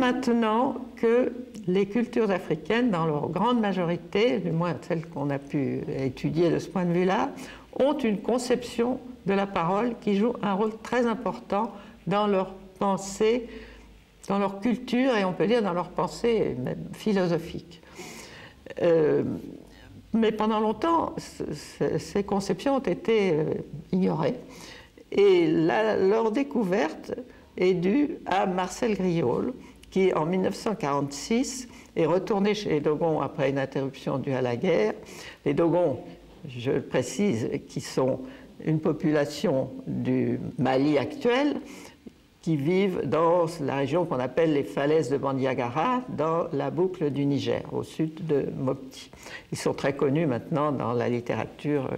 maintenant que les cultures africaines, dans leur grande majorité, du moins celles qu'on a pu étudier de ce point de vue-là, ont une conception de la parole qui joue un rôle très important dans leur pensée, dans leur culture et on peut dire dans leur pensée même philosophique. Mais pendant longtemps, ces conceptions ont été ignorées et leur découverte est due à Marcel Griaule, qui en 1946 est retourné chez les Dogons après une interruption due à la guerre. Les Dogons, je le précise, qui sont une population du Mali actuel, qui vivent dans la région qu'on appelle les falaises de Bandiagara, dans la boucle du Niger, au sud de Mopti. Ils sont très connus maintenant dans la littérature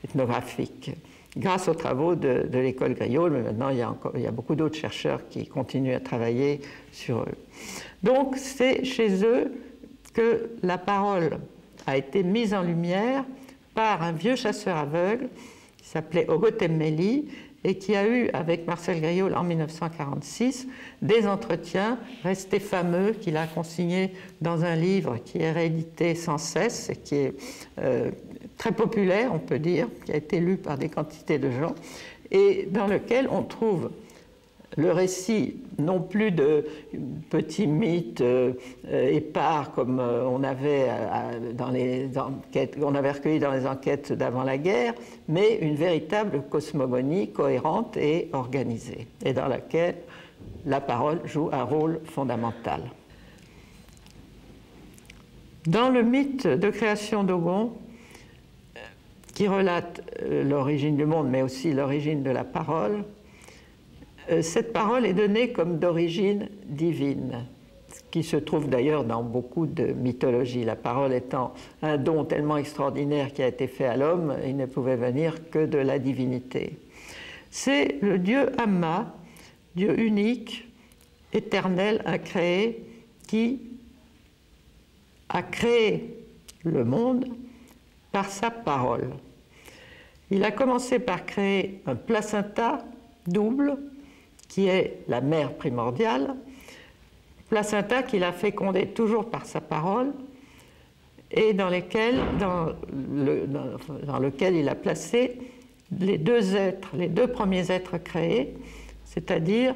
ethnographique, grâce aux travaux de l'école Griaule, mais maintenant il y a beaucoup d'autres chercheurs qui continuent à travailler sur eux. Donc c'est chez eux que la parole a été mise en lumière par un vieux chasseur aveugle qui s'appelait Ogotemeli et qui a eu avec Marcel Griaule en 1946 des entretiens restés fameux qu'il a consignés dans un livre qui est réédité sans cesse et qui est très populaire, on peut dire, qui a été lu par des quantités de gens, et dans lequel on trouve le récit non plus de petits mythes épars comme on avait recueilli dans les enquêtes d'avant la guerre, mais une véritable cosmogonie cohérente et organisée, et dans laquelle la parole joue un rôle fondamental. Dans le mythe de création d'Ogon, qui relate l'origine du monde, mais aussi l'origine de la parole, cette parole est donnée comme d'origine divine, ce qui se trouve d'ailleurs dans beaucoup de mythologies. La parole étant un don tellement extraordinaire qui a été fait à l'homme, il ne pouvait venir que de la divinité. C'est le dieu Amma, Dieu unique, éternel, incréé, qui a créé le monde par sa parole. Il a commencé par créer un placenta double, qui est la mère primordiale, placenta qu'il a fécondé toujours par sa parole, et dans lequel il a placé les deux êtres, les deux premiers êtres créés, c'est-à-dire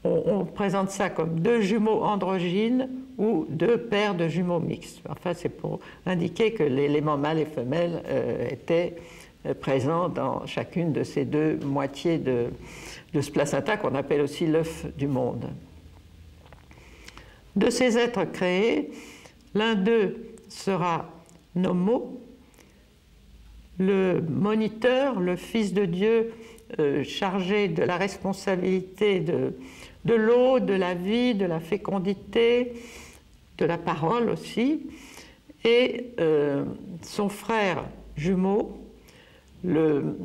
on présente ça comme deux jumeaux androgynes ou deux paires de jumeaux mixtes. Enfin, c'est pour indiquer que l'élément mâle et femelle étaient présents dans chacune de ces deux moitiés de ce placenta qu'on appelle aussi l'œuf du monde. De ces êtres créés, l'un d'eux sera Nomo, le moniteur, le fils de Dieu chargé de la responsabilité de l'eau, de la vie, de la fécondité, de la parole aussi, et son frère jumeau, le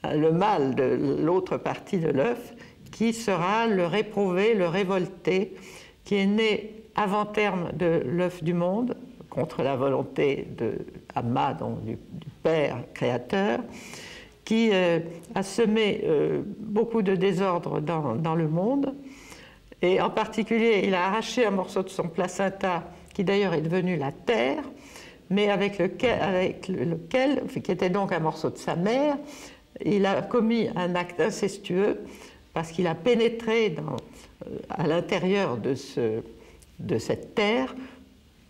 mâle de l'autre partie de l'œuf, qui sera le réprouvé, le révolté, qui est né avant terme de l'œuf du monde, contre la volonté de Amma, donc du Père créateur, qui a semé beaucoup de désordre dans le monde. Et en particulier, il a arraché un morceau de son placenta, qui d'ailleurs est devenu la terre, mais avec lequel, qui était donc un morceau de sa mère, il a commis un acte incestueux parce qu'il a pénétré à l'intérieur de cette terre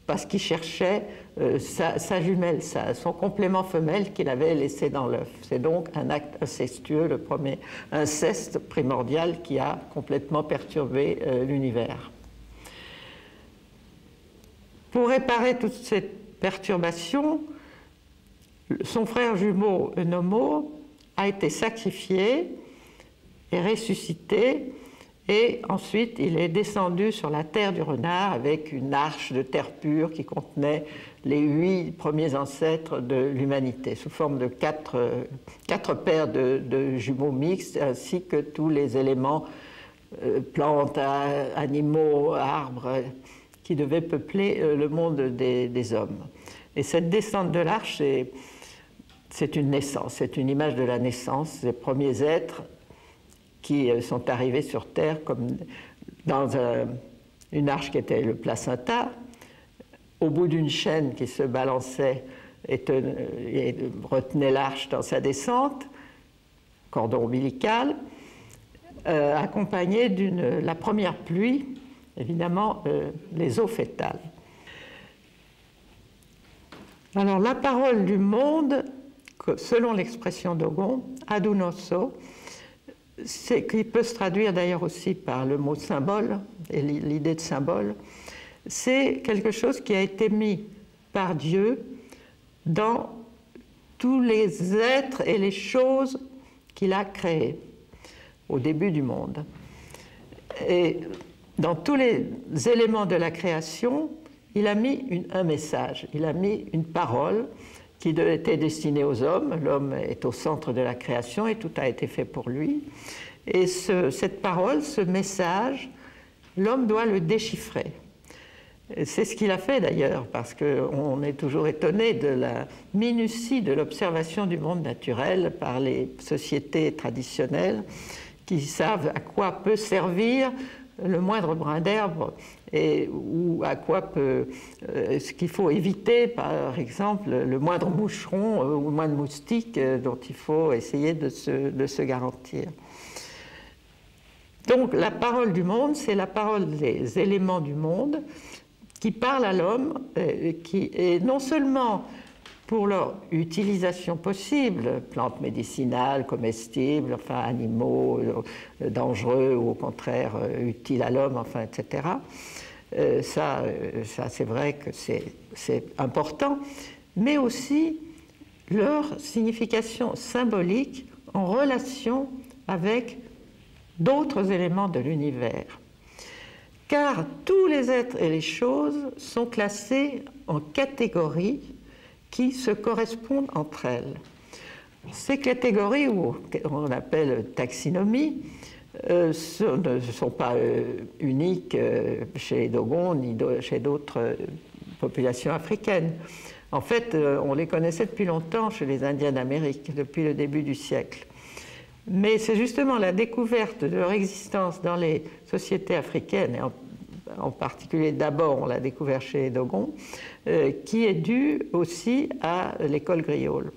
parce qu'il cherchait sa jumelle, son complément femelle qu'il avait laissé dans l'œuf. C'est donc un acte incestueux, le premier inceste primordial qui a complètement perturbé l'univers. Pour réparer toute cette perturbation, son frère jumeau Nomo a été sacrifié et ressuscité, et ensuite il est descendu sur la terre du renard avec une arche de terre pure qui contenait les 8 premiers ancêtres de l'humanité, sous forme de 4 paires de jumeaux mixtes, ainsi que tous les éléments, plantes, animaux, arbres, qui devaient peupler le monde des hommes. Et cette descente de l'arche, c'est une naissance, c'est une image de la naissance des premiers êtres qui sont arrivés sur Terre comme dans une arche qui était le placenta, au bout d'une chaîne qui se balançait et retenait l'arche dans sa descente, cordon ombilical, accompagné de la première pluie, évidemment les eaux fétales. Alors la parole du monde, selon l'expression Dogon, Adunoso, qui peut se traduire d'ailleurs aussi par le mot symbole et l'idée de symbole, c'est quelque chose qui a été mis par Dieu dans tous les êtres et les choses qu'il a créés au début du monde. Et dans tous les éléments de la création, il a mis un message, il a mis une parole qui était destinée aux hommes. L'homme est au centre de la création et tout a été fait pour lui. Et cette parole, ce message, l'homme doit le déchiffrer. C'est ce qu'il a fait d'ailleurs, parce qu'on est toujours étonné de la minutie de l'observation du monde naturel par les sociétés traditionnelles qui savent à quoi peut servir le moindre brin d'herbe ou à quoi ce qu'il faut éviter, par exemple, le moindre moucheron ou le moindre moustique dont il faut essayer de se garantir. Donc la parole du monde, c'est la parole des éléments du monde qui parlent à l'homme, qui est non seulement pour leur utilisation possible, plantes médicinales, comestibles, enfin animaux dangereux ou au contraire utiles à l'homme, enfin, etc. Ça c'est vrai que c'est important, mais aussi leur signification symbolique en relation avec d'autres éléments de l'univers. Car tous les êtres et les choses sont classés en catégories qui se correspondent entre elles. Ces catégories, ou on appelle taxinomie, ne sont pas uniques chez les Dogons ni chez d'autres populations africaines. En fait, on les connaissait depuis longtemps chez les Indiens d'Amérique, depuis le début du siècle. Mais c'est justement la découverte de leur existence dans les sociétés africaines, et en particulier d'abord on l'a découvert chez les Dogons, qui est due aussi à l'école Griaule.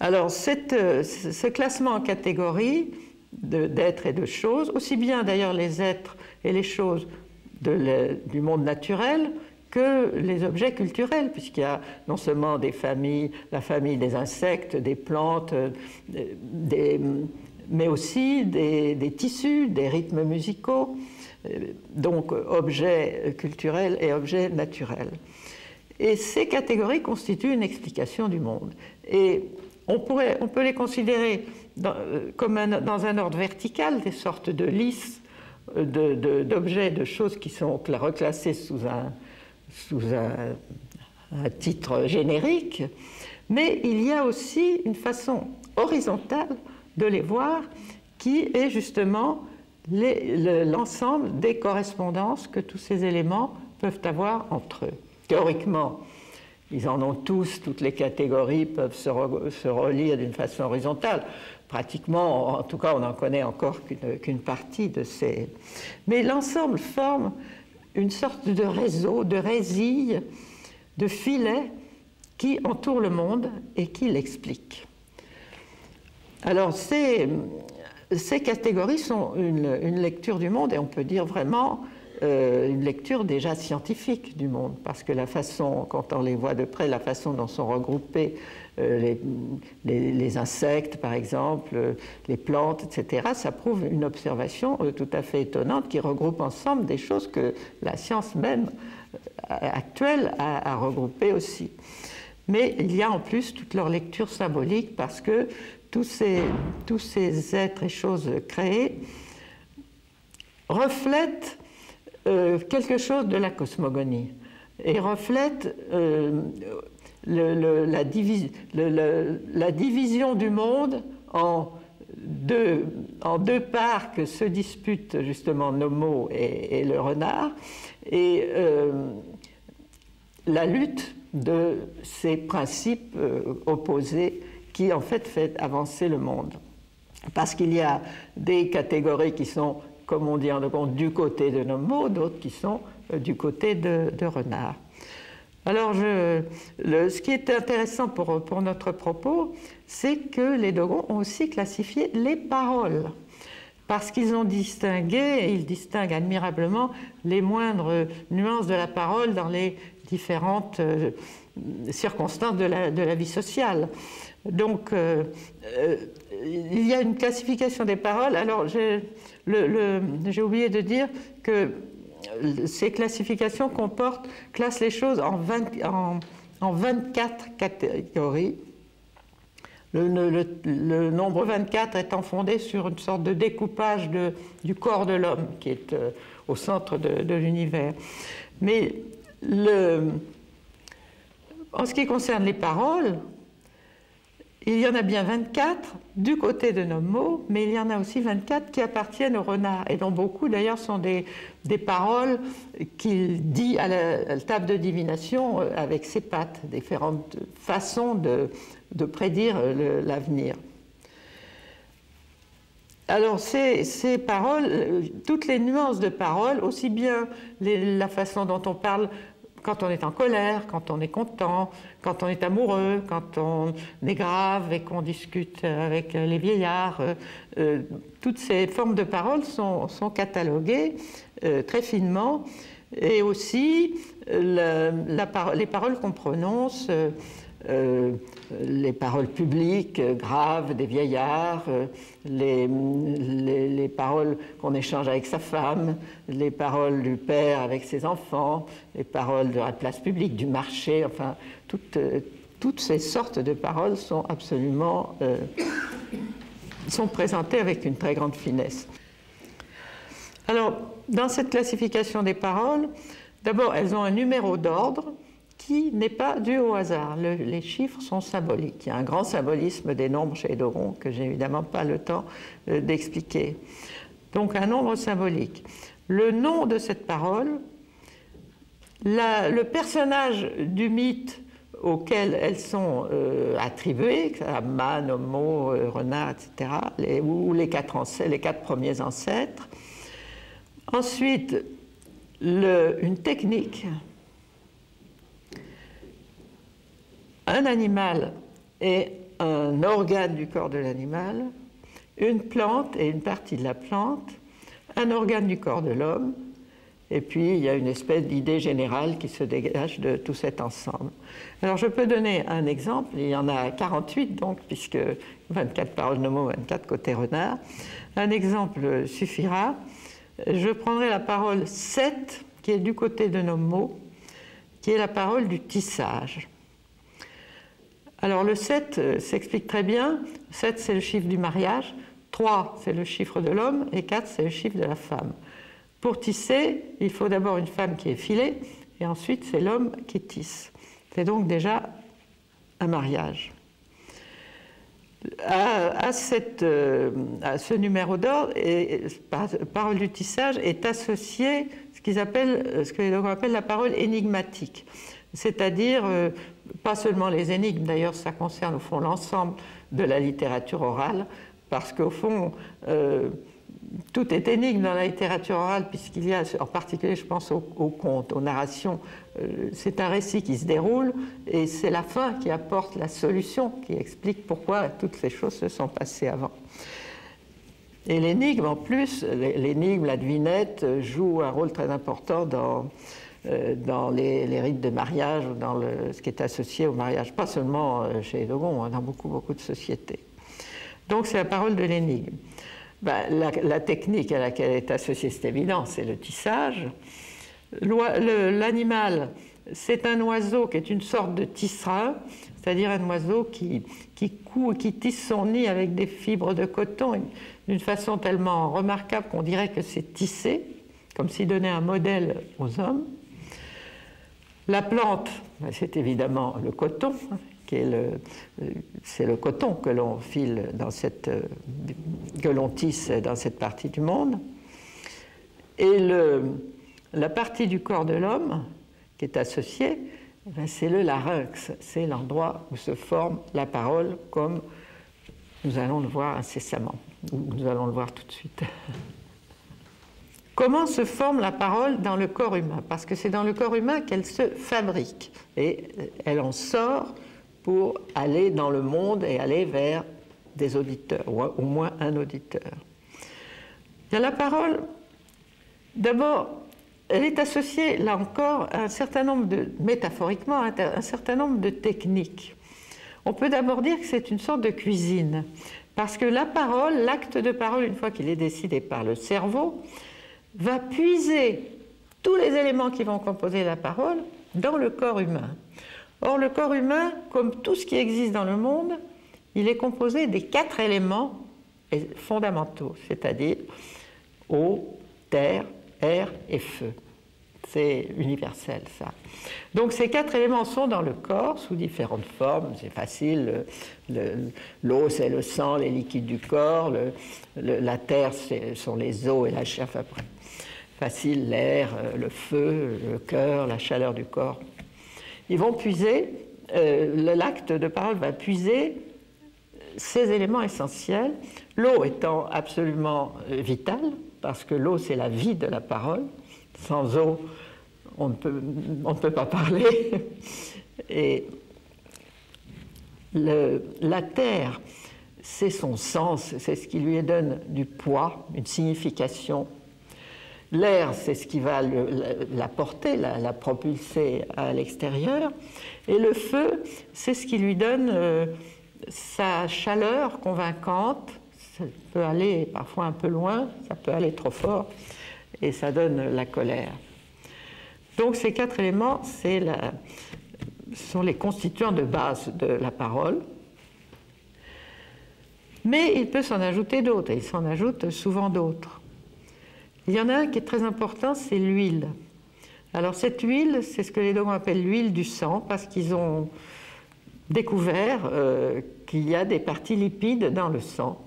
Alors ce classement en catégories d'êtres et de choses, aussi bien d'ailleurs les êtres et les choses du monde naturel que les objets culturels, puisqu'il y a non seulement des familles, la famille des insectes, des plantes, mais aussi des tissus, des rythmes musicaux, donc objets culturels et objets naturels. Et ces catégories constituent une explication du monde. Et on peut les considérer comme dans un ordre vertical, des sortes de listes d'objets, de choses qui sont reclassées sous un titre générique, mais il y a aussi une façon horizontale de les voir qui est justement l'ensemble des correspondances que tous ces éléments peuvent avoir entre eux. Théoriquement, ils en ont tous, toutes les catégories peuvent se relire d'une façon horizontale. Pratiquement, en tout cas, on n'en connaît encore qu'une partie de ces... Mais l'ensemble forme une sorte de réseau, de résille, de filet qui entoure le monde et qui l'explique. Alors, ces catégories sont une lecture du monde, et on peut dire vraiment une lecture déjà scientifique du monde, parce que la façon, quand on les voit de près, la façon dont sont regroupés les insectes, par exemple, les plantes, etc., ça prouve une observation tout à fait étonnante qui regroupe ensemble des choses que la science même actuelle a regroupées aussi. Mais il y a en plus toute leur lecture symbolique, parce que tous ces êtres et choses créées reflètent quelque chose de la cosmogonie et reflètent la division du monde en deux parts que se disputent justement Nomo et le renard, et la lutte de ces principes opposés qui en fait avancer le monde. Parce qu'il y a des catégories qui sont comme on dit en Dogon, du côté de Nommo, d'autres qui sont du côté de Renard. Alors, ce qui est intéressant pour notre propos, c'est que les Dogons ont aussi classifié les paroles, parce qu'ils ont distingué, et ils distinguent admirablement, les moindres nuances de la parole dans les différentes circonstances de la vie sociale. Donc, il y a une classification des paroles. Alors, j'ai oublié de dire que ces classifications classent les choses en 24 catégories. Le nombre 24 étant fondé sur une sorte de découpage du corps de l'homme qui est au centre de l'univers. Mais en ce qui concerne les paroles, il y en a bien 24 du côté de Nommo, mais il y en a aussi 24 qui appartiennent au renard, et dont beaucoup d'ailleurs sont des paroles qu'il dit à la table de divination avec ses pattes, différentes façons de prédire l'avenir. Alors ces paroles, toutes les nuances de paroles, aussi bien la façon dont on parle quand on est en colère, quand on est content, quand on est amoureux, quand on est grave et qu'on discute avec les vieillards. Toutes ces formes de paroles sont cataloguées très finement. Et aussi les paroles qu'on prononce, les paroles publiques graves des vieillards, les paroles qu'on échange avec sa femme, les paroles du père avec ses enfants, les paroles de la place publique, du marché, enfin, toutes ces sortes de paroles sont absolument sont présentées avec une très grande finesse. Alors, dans cette classification des paroles, d'abord, elles ont un numéro d'ordre qui n'est pas dû au hasard. Les chiffres sont symboliques. Il y a un grand symbolisme des nombres chez les Dogons que je n'ai évidemment pas le temps d'expliquer. Donc un nombre symbolique. Le nom de cette parole, le personnage du mythe auquel elles sont attribuées, Man, Nommo, Renard, etc., ou les quatre premiers ancêtres. Ensuite, une technique. Un animal et un organe du corps de l'animal, une plante et une partie de la plante, un organe du corps de l'homme, et puis il y a une espèce d'idée générale qui se dégage de tout cet ensemble. Alors je peux donner un exemple, il y en a 48 donc, puisque 24 paroles Nommo, 24 côté renard. Un exemple suffira. Je prendrai la parole 7, qui est du côté de Nommo, qui est la parole du tissage. Alors le 7 s'explique très bien. 7, c'est le chiffre du mariage. 3, c'est le chiffre de l'homme. Et 4, c'est le chiffre de la femme. Pour tisser, il faut d'abord une femme qui est filée, et ensuite c'est l'homme qui tisse. C'est donc déjà un mariage. À ce numéro d'ordre, parole du tissage est associée ce que les Dogons appellent la parole énigmatique. C'est-à-dire, pas seulement les énigmes, d'ailleurs ça concerne au fond l'ensemble de la littérature orale, parce qu'au fond, tout est énigme dans la littérature orale, puisqu'il y a, en particulier je pense aux contes, aux narrations, c'est un récit qui se déroule, et c'est la fin qui apporte la solution, qui explique pourquoi toutes ces choses se sont passées avant. Et l'énigme, en plus, l'énigme, la devinette, joue un rôle très important dans les rites de mariage ou dans ce qui est associé au mariage, pas seulement chez les Dogons, dans beaucoup de sociétés. Donc c'est la parole de l'énigme. La technique à laquelle est associée, c'est évident, c'est le tissage. L'animal, c'est un oiseau qui est une sorte de tisserand, c'est-à-dire un oiseau qui tisse son nid avec des fibres de coton d'une façon tellement remarquable qu'on dirait que c'est tissé, comme s'il donnait un modèle aux hommes. La plante, c'est évidemment le coton, c'est le coton que l'on file que l'on tisse dans cette partie du monde. Et la partie du corps de l'homme qui est associée, c'est le larynx, c'est l'endroit où se forme la parole, comme nous allons le voir incessamment, ou nous allons le voir tout de suite. Comment se forme la parole dans le corps humain? Parce que c'est dans le corps humain qu'elle se fabrique et elle en sort pour aller dans le monde et aller vers des auditeurs, ou au moins un auditeur. Il y a la parole, d'abord, elle est associée, là encore, à un certain nombre de, métaphoriquement, à un certain nombre de techniques. On peut d'abord dire que c'est une sorte de cuisine, parce que la parole, l'acte de parole, une fois qu'il est décidé par le cerveau, va puiser tous les éléments qui vont composer la parole dans le corps humain. Or, le corps humain, comme tout ce qui existe dans le monde, il est composé des 4 éléments fondamentaux, c'est-à-dire eau, terre, air et feu. C'est universel, ça. Donc ces 4 éléments sont dans le corps sous différentes formes. C'est facile. L'eau, c'est le sang, les liquides du corps. La terre, ce sont les os et la chair. Après. Facile, l'air, le feu, le cœur, la chaleur du corps. Ils vont puiser, l'acte de parole va puiser ces éléments essentiels. L'eau étant absolument vitale, parce que l'eau, c'est la vie de la parole. Sans eau, on ne peut pas parler. Et la terre, c'est son sens, c'est ce qui lui donne du poids, une signification. L'air, c'est ce qui va la porter, la propulser à l'extérieur. Et le feu, c'est ce qui lui donne sa chaleur convaincante. Ça peut aller parfois un peu loin, ça peut aller trop fort, et ça donne la colère. Donc ces 4 éléments, sont les constituants de base de la parole. Mais il peut s'en ajouter d'autres, et il s'en ajoute souvent d'autres. Il y en a un qui est très important, c'est l'huile. Alors cette huile, c'est ce que les dogmes appellent l'huile du sang, parce qu'ils ont découvert qu'il y a des parties lipides dans le sang.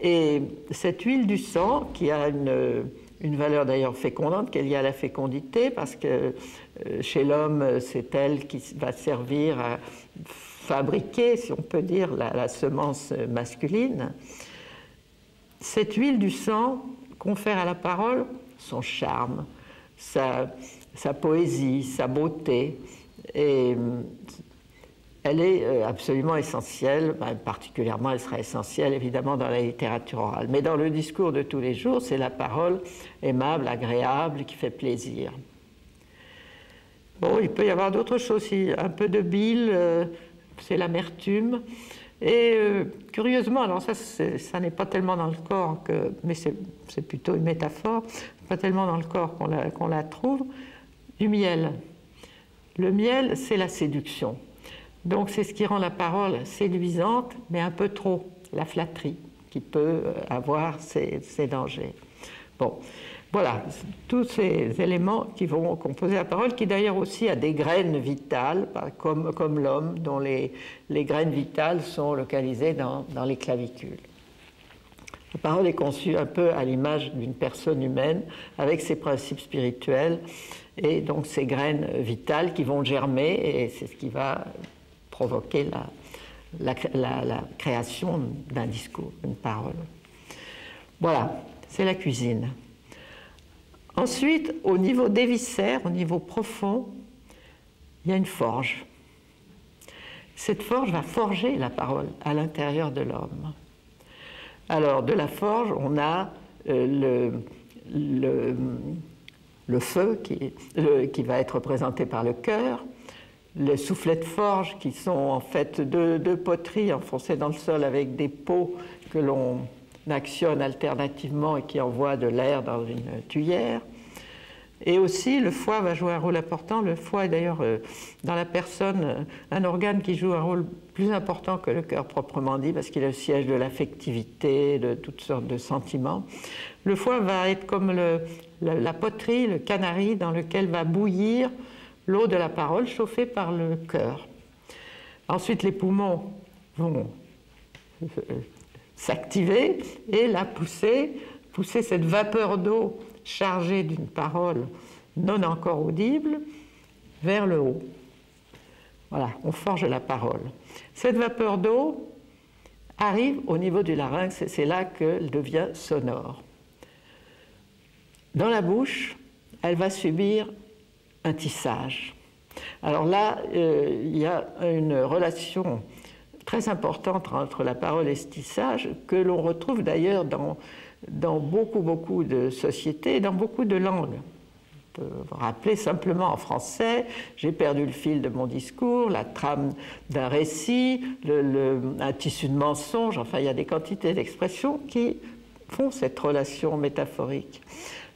Et cette huile du sang, qui a une valeur d'ailleurs fécondante, qui est liée à la fécondité, parce que chez l'homme, c'est elle qui va servir à fabriquer, si on peut dire, la semence masculine. Cette huile du sang confère à la parole son charme, sa poésie, sa beauté, et elle est absolument essentielle, particulièrement elle sera essentielle évidemment dans la littérature orale. Mais dans le discours de tous les jours, c'est la parole aimable, agréable, qui fait plaisir. Bon, il peut y avoir d'autres choses aussi, un peu de bile, c'est l'amertume. Et curieusement, alors ça n'est pas tellement dans le corps, mais c'est plutôt une métaphore, pas tellement dans le corps qu'on la trouve, du miel. Le miel, c'est la séduction. Donc c'est ce qui rend la parole séduisante, mais un peu trop, la flatterie, qui peut avoir ses dangers. Bon, voilà, tous ces éléments qui vont composer la parole, qui d'ailleurs aussi a des graines vitales, comme l'homme, dont les graines vitales sont localisées dans les clavicules. La parole est conçue un peu à l'image d'une personne humaine, avec ses principes spirituels, et donc ces graines vitales qui vont germer, et c'est ce qui va provoquer la création d'un discours, d'une parole. Voilà, c'est la cuisine. Ensuite, au niveau des viscères, au niveau profond, il y a une forge. Cette forge va forger la parole à l'intérieur de l'homme. Alors, de la forge, on a le feu qui va être représenté par le cœur, les soufflets de forge qui sont en fait deux poteries enfoncées dans le sol avec des pots que l'on actionne alternativement et qui envoie de l'air dans une tuyère. Et aussi, le foie va jouer un rôle important. Le foie est d'ailleurs, dans la personne, un organe qui joue un rôle plus important que le cœur proprement dit, parce qu'il est le siège de l'affectivité, de toutes sortes de sentiments. Le foie va être comme la poterie, le canari, dans lequel va bouillir l'eau de la parole chauffée par le cœur. Ensuite, les poumons vont s'activer et la pousser cette vapeur d'eau chargée d'une parole non encore audible vers le haut. Voilà, on forge la parole. Cette vapeur d'eau arrive au niveau du larynx et c'est là qu'elle devient sonore. dans la bouche, elle va subir un tissage. Alors là, il y a une relation très importante entre la parole et ce tissage que l'on retrouve d'ailleurs dans beaucoup de sociétés, dans beaucoup de langues. On peut rappeler simplement en français, j'ai perdu le fil de mon discours, la trame d'un récit, un tissu de mensonges, enfin il y a des quantités d'expressions qui font cette relation métaphorique.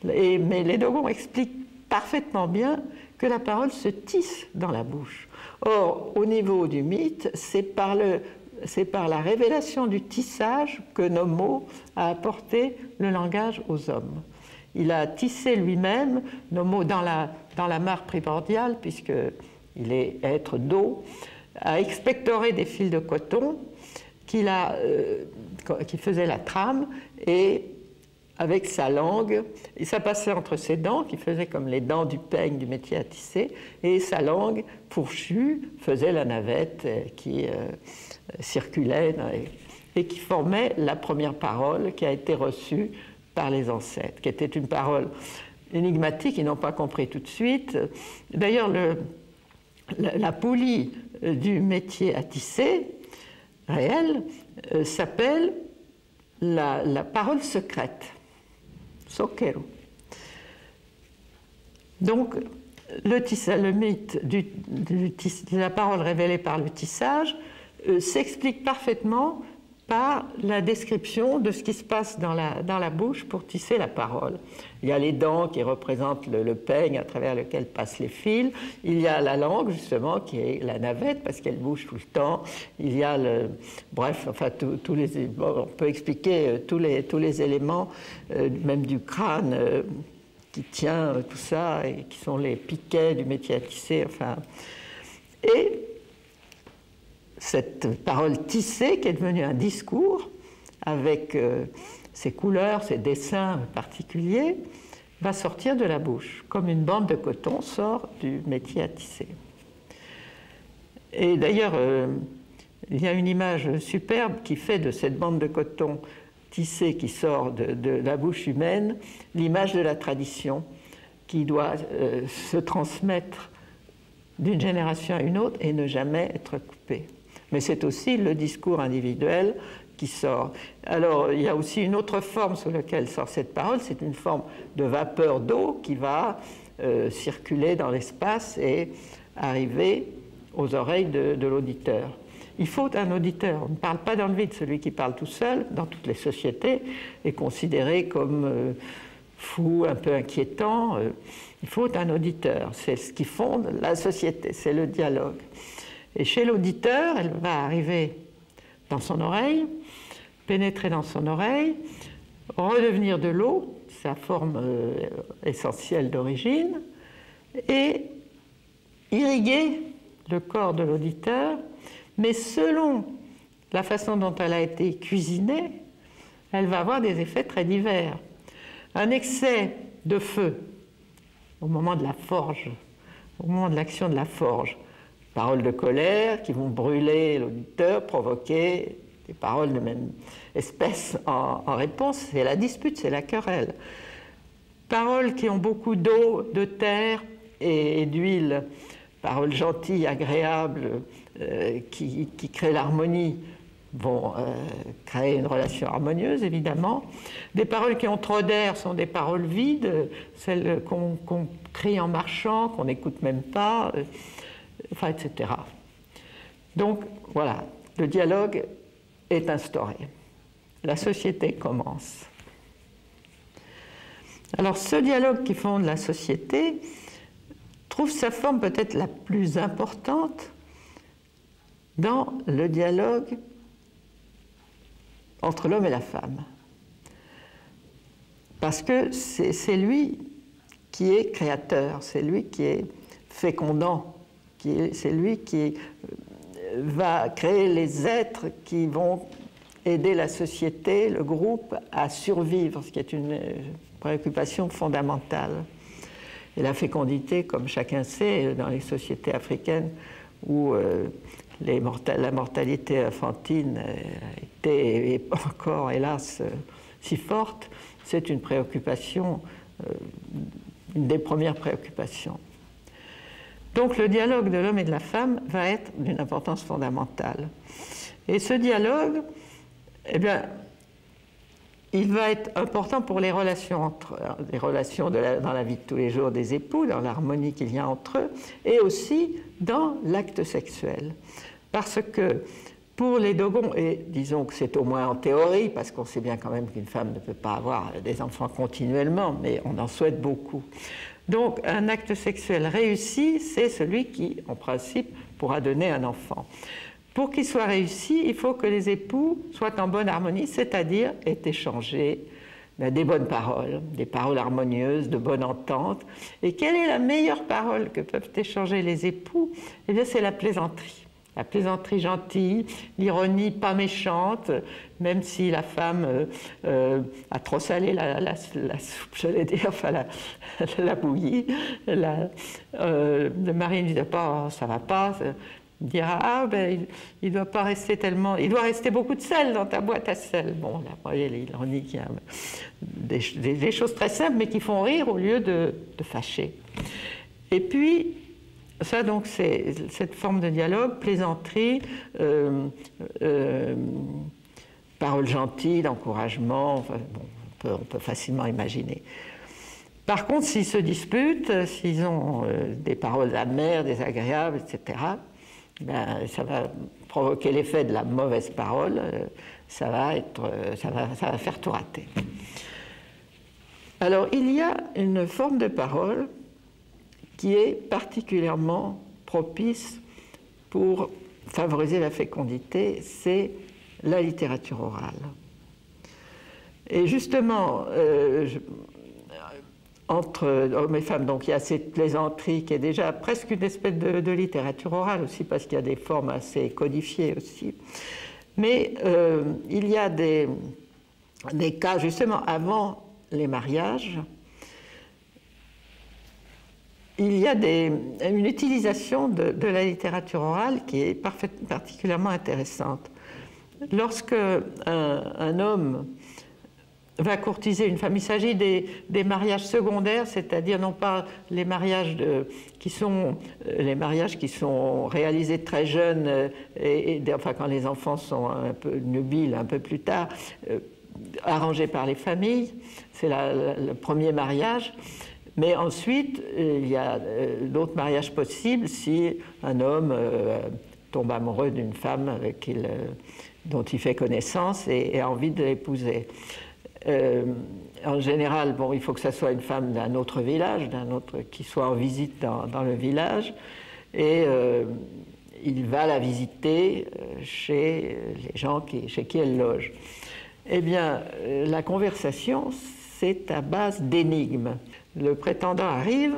Mais les Dogons expliquent parfaitement bien que la parole se tisse dans la bouche. Or, au niveau du mythe, c'est par la révélation du tissage que Nommo a apporté le langage aux hommes. Il a tissé lui-même, Nommo dans la mare primordiale, puisqu'il est être d'eau, a expectoré des fils de coton qui faisaient la trame, et avec sa langue, et ça passait entre ses dents, qui faisaient comme les dents du peigne du métier à tisser, et sa langue fourchue faisait la navette qui circulait et qui formait la première parole qui a été reçue par les ancêtres, qui était une parole énigmatique, ils n'ont pas compris tout de suite. D'ailleurs, la poulie du métier à tisser, réel, s'appelle la parole secrète, soquero. Donc, le mythe de la parole révélée par le tissage s'explique parfaitement par la description de ce qui se passe dans la bouche pour tisser la parole. Il y a les dents qui représentent le peigne à travers lequel passent les fils. Il y a la langue, justement, qui est la navette, parce qu'elle bouge tout le temps. Il y a on peut expliquer tous les éléments, même du crâne, qui tient tout ça, et qui sont les piquets du métier à tisser, enfin. Et cette parole tissée, qui est devenue un discours, avec ses couleurs, ses dessins particuliers, va sortir de la bouche, comme une bande de coton sort du métier à tisser. Et d'ailleurs, il y a une image superbe qui fait de cette bande de coton tissée qui sort de la bouche humaine l'image de la tradition qui doit se transmettre d'une génération à une autre et ne jamais être coupée. Mais c'est aussi le discours individuel qui sort. Alors, il y a aussi une autre forme sous laquelle sort cette parole, c'est une forme de vapeur d'eau qui va circuler dans l'espace et arriver aux oreilles de l'auditeur. Il faut un auditeur. On ne parle pas dans le vide. Celui qui parle tout seul, dans toutes les sociétés, est considéré comme fou, un peu inquiétant. Il faut un auditeur. C'est ce qui fonde la société, c'est le dialogue. Et chez l'auditeur, elle va arriver dans son oreille, pénétrer dans son oreille, redevenir de l'eau, sa forme essentielle d'origine, et irriguer le corps de l'auditeur, mais selon la façon dont elle a été cuisinée, elle va avoir des effets très divers. Un excès de feu au moment de la forge, au moment de l'action de la forge, paroles de colère qui vont brûler l'auditeur, provoquer des paroles de même espèce en réponse, c'est la dispute, c'est la querelle. Paroles qui ont beaucoup d'eau, de terre et d'huile, paroles gentilles, agréables, qui créent l'harmonie, vont créer une relation harmonieuse, évidemment. Des paroles qui ont trop d'air sont des paroles vides, celles qu'on crie en marchant, qu'on n'écoute même pas, enfin, etc. Donc, voilà, le dialogue est instauré. La société commence. Alors, ce dialogue qui fonde la société trouve sa forme peut-être la plus importante dans le dialogue entre l'homme et la femme. Parce que c'est lui qui est créateur, c'est lui qui est fécondant, c'est lui qui va créer les êtres qui vont aider la société, le groupe, à survivre, ce qui est une préoccupation fondamentale. Et la fécondité, comme chacun sait, dans les sociétés africaines où la mortalité infantile était encore, hélas, si forte, c'est une préoccupation une des premières préoccupations. Donc le dialogue de l'homme et de la femme va être d'une importance fondamentale. Et ce dialogue, eh bien, il va être important pour les relations dans la vie de tous les jours des époux, dans l'harmonie qu'il y a entre eux, et aussi dans l'acte sexuel. Parce que pour les Dogons, et disons que c'est au moins en théorie, parce qu'on sait bien quand même qu'une femme ne peut pas avoir des enfants continuellement, mais on en souhaite beaucoup. Donc un acte sexuel réussi, c'est celui qui, en principe, pourra donner un enfant. Pour qu'il soit réussi, il faut que les époux soient en bonne harmonie, c'est-à-dire aient échangé des bonnes paroles, des paroles harmonieuses, de bonne entente. Et quelle est la meilleure parole que peuvent échanger les époux? Eh bien, c'est la plaisanterie. La plaisanterie gentille, l'ironie pas méchante, même si la femme a trop salé la soupe, j'allais dire, enfin la bouillie. Le mari ne dit pas, oh, ça va pas. Il dira, ah ben il doit pas rester tellement, il doit rester beaucoup de sel dans ta boîte à sel. Bon, là, vous voyez, l'ironie qui a des choses très simples mais qui font rire au lieu de fâcher. Et puis, ça donc c'est cette forme de dialogue, plaisanterie, paroles gentilles, d'encouragement, enfin, bon, on peut facilement imaginer. Par contre, s'ils se disputent, s'ils ont des paroles amères, désagréables, etc., ben, ça va provoquer l'effet de la mauvaise parole, ça va faire tout rater. Alors, il y a une forme de parole qui est particulièrement propice pour favoriser la fécondité, c'est la littérature orale. Et justement, entre hommes et femmes, donc il y a cette plaisanterie qui est déjà presque une espèce de littérature orale aussi, parce qu'il y a des formes assez codifiées aussi. Mais il y a des cas, justement, avant les mariages, il y a une utilisation de la littérature orale qui est particulièrement intéressante. Lorsque un homme va courtiser une femme, il s'agit des mariages secondaires, c'est-à-dire non pas les mariages qui sont réalisés très jeunes, enfin quand les enfants sont un peu nubiles, un peu plus tard, arrangés par les familles, c'est le premier mariage. Mais ensuite, il y a d'autres mariages possibles si un homme tombe amoureux d'une femme dont il fait connaissance et a envie de l'épouser. En général, bon, il faut que ça soit une femme d'un autre village, qui soit en visite dans le village, et il va la visiter chez les gens chez qui elle loge. Eh bien, la conversation, c'est à base d'énigmes. Le prétendant arrive,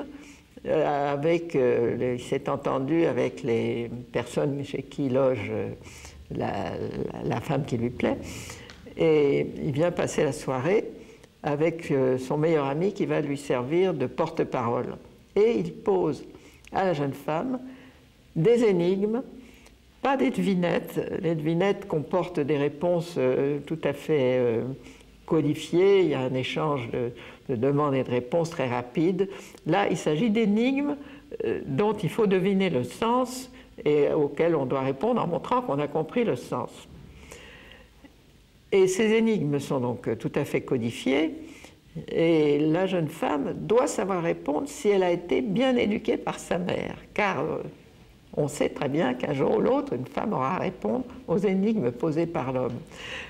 il s'est entendu avec les personnes chez qui loge la femme qui lui plaît, et il vient passer la soirée avec son meilleur ami qui va lui servir de porte-parole. Et il pose à la jeune femme des énigmes, pas des devinettes. Les devinettes comportent des réponses tout à fait codifiées, il y a un échange de demandes et de réponses très rapide. Là, il s'agit d'énigmes dont il faut deviner le sens et auxquelles on doit répondre en montrant qu'on a compris le sens. Et ces énigmes sont donc tout à fait codifiées, et la jeune femme doit savoir répondre si elle a été bien éduquée par sa mère, car on sait très bien qu'un jour ou l'autre, une femme aura à répondre aux énigmes posées par l'homme.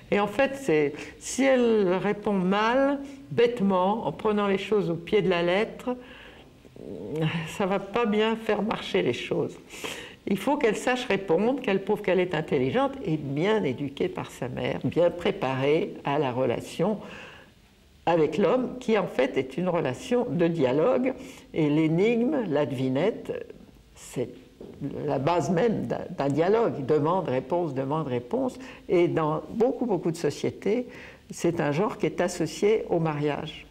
Et en fait, si elle répond mal, bêtement, en prenant les choses au pied de la lettre, ça ne va pas bien faire marcher les choses. Il faut qu'elle sache répondre, qu'elle prouve qu'elle est intelligente et bien éduquée par sa mère, bien préparée à la relation avec l'homme, qui en fait est une relation de dialogue. Et l'énigme, la devinette, c'est la base même d'un dialogue, demande-réponse, demande-réponse. Et dans beaucoup de sociétés, c'est un genre qui est associé au mariage.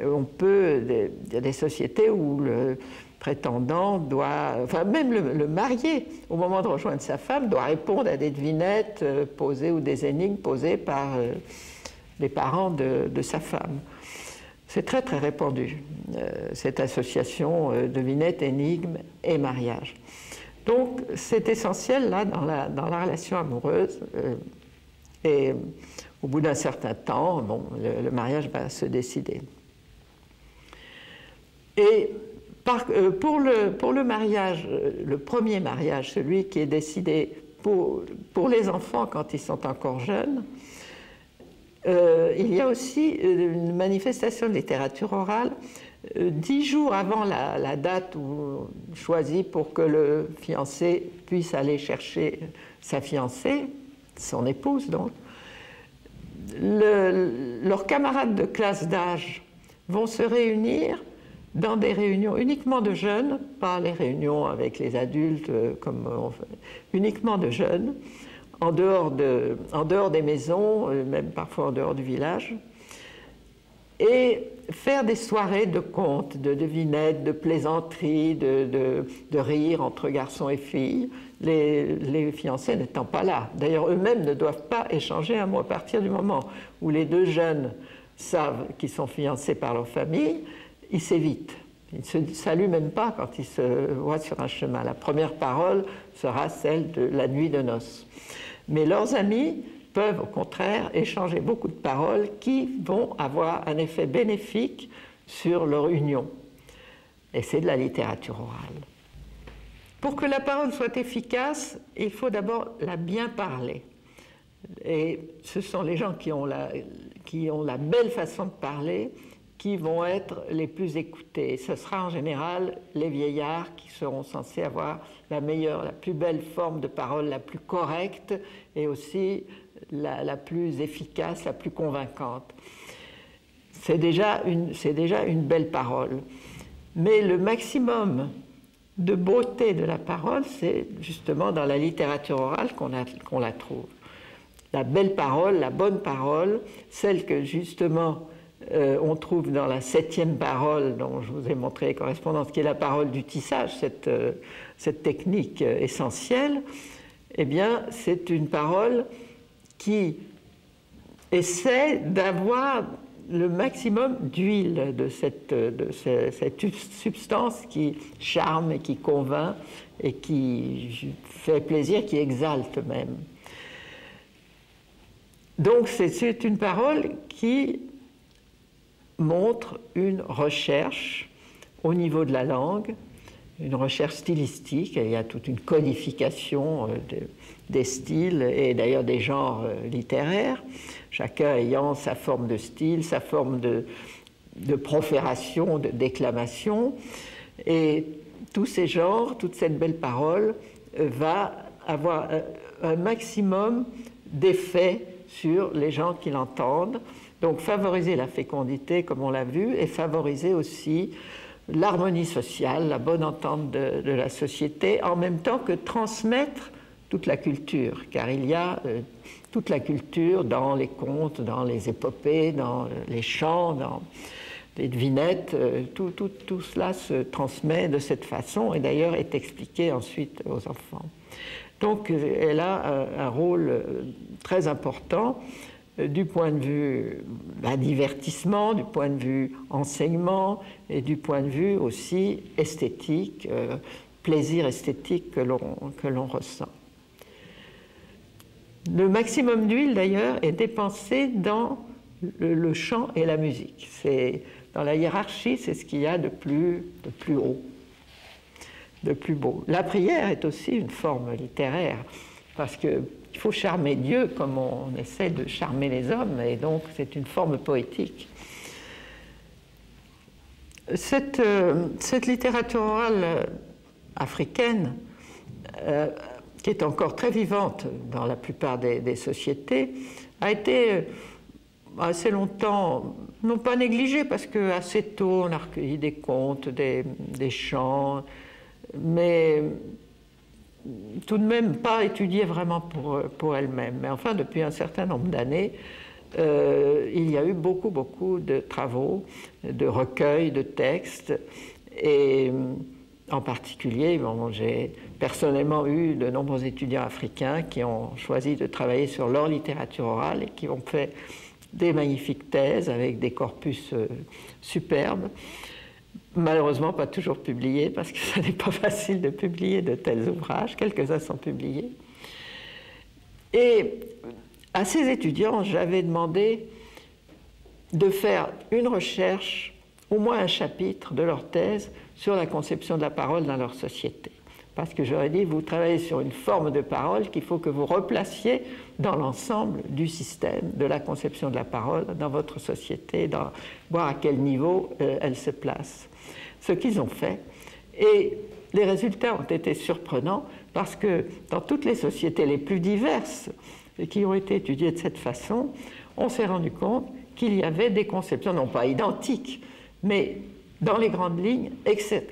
Il y a des sociétés où le prétendant doit, enfin même le marié, au moment de rejoindre sa femme, doit répondre à des devinettes posées ou des énigmes posées par les parents de sa femme. C'est très très répandu, cette association devinette, énigme et mariage. Donc c'est essentiel là dans la relation amoureuse. Et au bout d'un certain temps, bon, le mariage va se décider. Et pour le mariage, le premier mariage, celui qui est décidé pour les enfants quand ils sont encore jeunes, il y a aussi une manifestation de littérature orale 10 jours avant la date choisie pour que le fiancé puisse aller chercher sa fiancée, son épouse donc. Leurs camarades de classe d'âge vont se réunir dans des réunions uniquement de jeunes, pas les réunions avec les adultes comme on fait, uniquement de jeunes, en dehors des maisons, même parfois en dehors du village, et faire des soirées de contes, de devinettes, de plaisanteries, de rires entre garçons et filles, les fiancés n'étant pas là. D'ailleurs, eux-mêmes ne doivent pas échanger un mot. À partir du moment où les deux jeunes savent qu'ils sont fiancés par leur famille, ils s'évitent. Ils ne se saluent même pas quand ils se voient sur un chemin. La première parole sera celle de la nuit de noces. Mais leurs amis peuvent au contraire échanger beaucoup de paroles qui vont avoir un effet bénéfique sur leur union. Et c'est de la littérature orale. Pour que la parole soit efficace, il faut d'abord la bien parler. Et ce sont les gens qui ont la belle façon de parler qui vont être les plus écoutés. Ce sera en général les vieillards qui seront censés avoir la meilleure, la plus belle forme de parole, la plus correcte et aussi la plus efficace, la plus convaincante. C'est déjà une belle parole. Mais le maximum de beauté de la parole, c'est justement dans la littérature orale qu'on la trouve. La belle parole, la bonne parole, celle que justement on trouve dans la 7e parole dont je vous ai montré les correspondances, qui est la parole du tissage, cette technique essentielle, eh bien c'est une parole qui essaie d'avoir le maximum d'huile de cette substance qui charme et qui convainc et qui fait plaisir, qui exalte même. Donc c'est une parole qui montre une recherche au niveau de la langue, une recherche stylistique. Il y a toute une codification des styles et d'ailleurs des genres littéraires, chacun ayant sa forme de style, sa forme de profération, de déclamation. Et tous ces genres, toute cette belle parole va avoir un maximum d'effet sur les gens qui l'entendent. Donc favoriser la fécondité, comme on l'a vu, et favoriser aussi l'harmonie sociale, la bonne entente de la société, en même temps que transmettre toute la culture, car il y a toute la culture dans les contes, dans les épopées, dans les chants, dans les devinettes, tout cela se transmet de cette façon et d'ailleurs est expliqué ensuite aux enfants. Donc elle a un rôle très important du point de vue divertissement, du point de vue enseignement et du point de vue aussi esthétique, plaisir esthétique que l'on ressent. Le maximum d'huile d'ailleurs est dépensé dans le chant et la musique. Dans la hiérarchie, c'est ce qu'il y a de plus haut, de plus beau. La prière est aussi une forme littéraire parce que il faut charmer Dieu comme on essaie de charmer les hommes, et donc c'est une forme poétique. Cette littérature orale africaine, qui est encore très vivante dans la plupart des sociétés, a été assez longtemps, non pas négligée, parce qu'assez tôt on a recueilli des contes, des chants, mais tout de même pas étudiée vraiment pour elle-même. Mais enfin, depuis un certain nombre d'années, il y a eu beaucoup de travaux, de recueils de textes, et en particulier, j'ai personnellement eu de nombreux étudiants africains qui ont choisi de travailler sur leur littérature orale et qui ont fait des magnifiques thèses avec des corpus superbes. Malheureusement, pas toujours publiés, parce que ce n'est pas facile de publier de tels ouvrages. Quelques-uns sont publiés. Et à ces étudiants, j'avais demandé de faire une recherche, au moins un chapitre de leur thèse, sur la conception de la parole dans leur société. Parce que j'aurais dit, vous travaillez sur une forme de parole qu'il faut que vous replaciez dans l'ensemble du système de la conception de la parole dans votre société, voir à quel niveau elle se place. Ce qu'ils ont fait. Et les résultats ont été surprenants parce que dans toutes les sociétés les plus diverses qui ont été étudiées de cette façon, on s'est rendu compte qu'il y avait des conceptions, non pas identiques, mais dans les grandes lignes,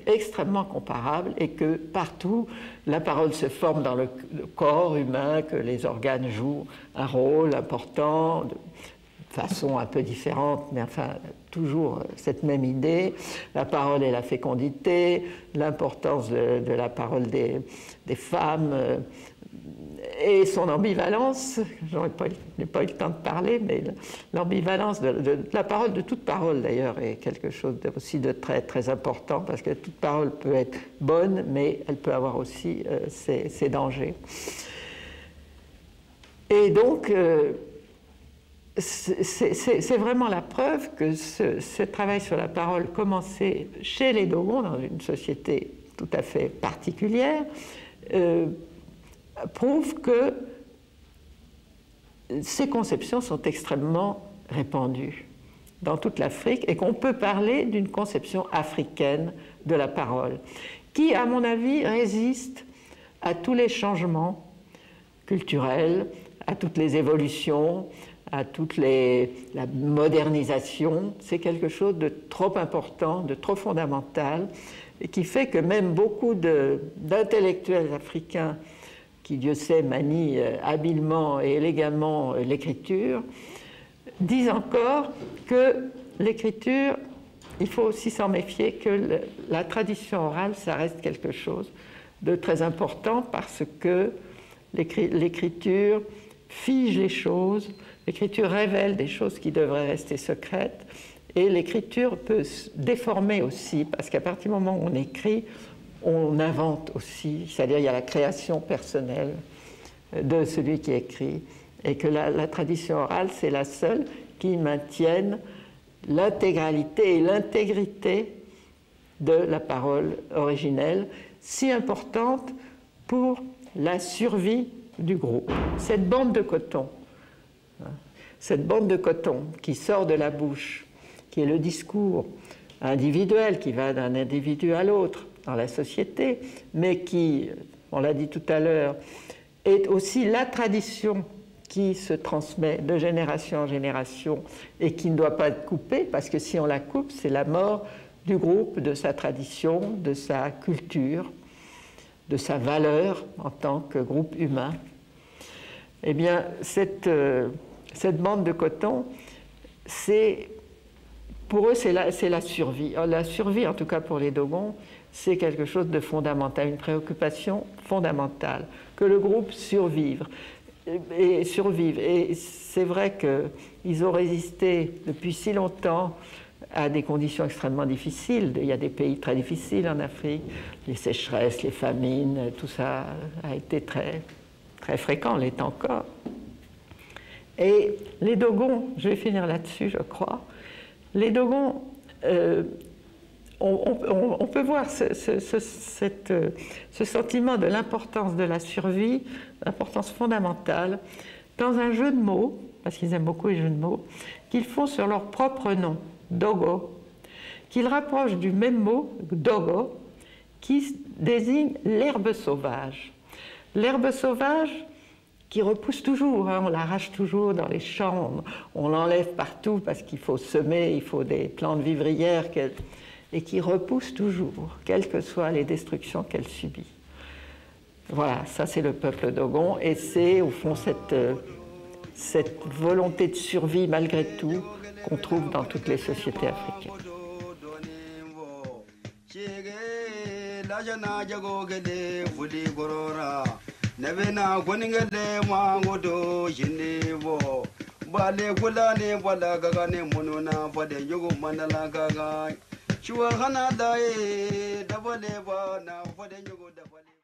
extrêmement comparables, et que partout, la parole se forme dans le corps humain, que les organes jouent un rôle important, de façon un peu différente, mais enfin, toujours cette même idée. La parole et la fécondité, l'importance de la parole des femmes, et son ambivalence, je n'ai pas eu le temps de parler, mais l'ambivalence de la parole, de toute parole d'ailleurs, est quelque chose aussi de très, très important, parce que toute parole peut être bonne, mais elle peut avoir aussi ses dangers. Et donc, c'est vraiment la preuve que ce travail sur la parole commençait chez les Dogons, dans une société tout à fait particulière, prouve que ces conceptions sont extrêmement répandues dans toute l'Afrique et qu'on peut parler d'une conception africaine de la parole qui, à mon avis, résiste à tous les changements culturels, à toutes les évolutions, à la modernisation. C'est quelque chose de trop important, de trop fondamental, et qui fait que même beaucoup d'intellectuels africains qui, Dieu sait, manient habilement et élégamment l'écriture, disent encore que l'écriture, il faut aussi s'en méfier, que la tradition orale, ça reste quelque chose de très important parce que l'écriture fige les choses, l'écriture révèle des choses qui devraient rester secrètes, et l'écriture peut se déformer aussi, parce qu'à partir du moment où on écrit, on invente aussi, c'est-à-dire il y a la création personnelle de celui qui écrit, et que la tradition orale, c'est la seule qui maintienne l'intégralité et l'intégrité de la parole originelle, si importante pour la survie du groupe. Cette bande de coton qui sort de la bouche, qui est le discours individuel, qui va d'un individu à l'autre dans la société, mais qui, on l'a dit tout à l'heure, est aussi la tradition qui se transmet de génération en génération et qui ne doit pas être coupée, parce que si on la coupe, c'est la mort du groupe, de sa tradition, de sa culture, de sa valeur en tant que groupe humain. Eh bien, cette bande de coton, pour eux, c'est la survie. La survie, en tout cas pour les Dogons, c'est quelque chose de fondamental, une préoccupation fondamentale, que le groupe survive. Et c'est vrai qu'ils ont résisté depuis si longtemps à des conditions extrêmement difficiles. Il y a des pays très difficiles en Afrique, les sécheresses, les famines, tout ça a été très, très fréquent, l'est encore. Et les Dogons, je vais finir là-dessus, je crois, les Dogons, on peut voir ce sentiment de l'importance de la survie, l'importance fondamentale, dans un jeu de mots, parce qu'ils aiment beaucoup les jeux de mots, qu'ils font sur leur propre nom, Dogo, qu'ils rapprochent du même mot, Dogo, qui désigne l'herbe sauvage. L'herbe sauvage qui repousse toujours, on l'arrache toujours dans les champs, on l'enlève partout parce qu'il faut semer, il faut des plantes vivrières, et qui repousse toujours, quelles que soient les destructions qu'elle subit. Voilà, ça c'est le peuple Dogon, et c'est au fond cette volonté de survie malgré tout qu'on trouve dans toutes les sociétés africaines. bale gulane bala gagane mununa bade yugo manala gagai Chua hana dae dabale ba na bade yugo dabale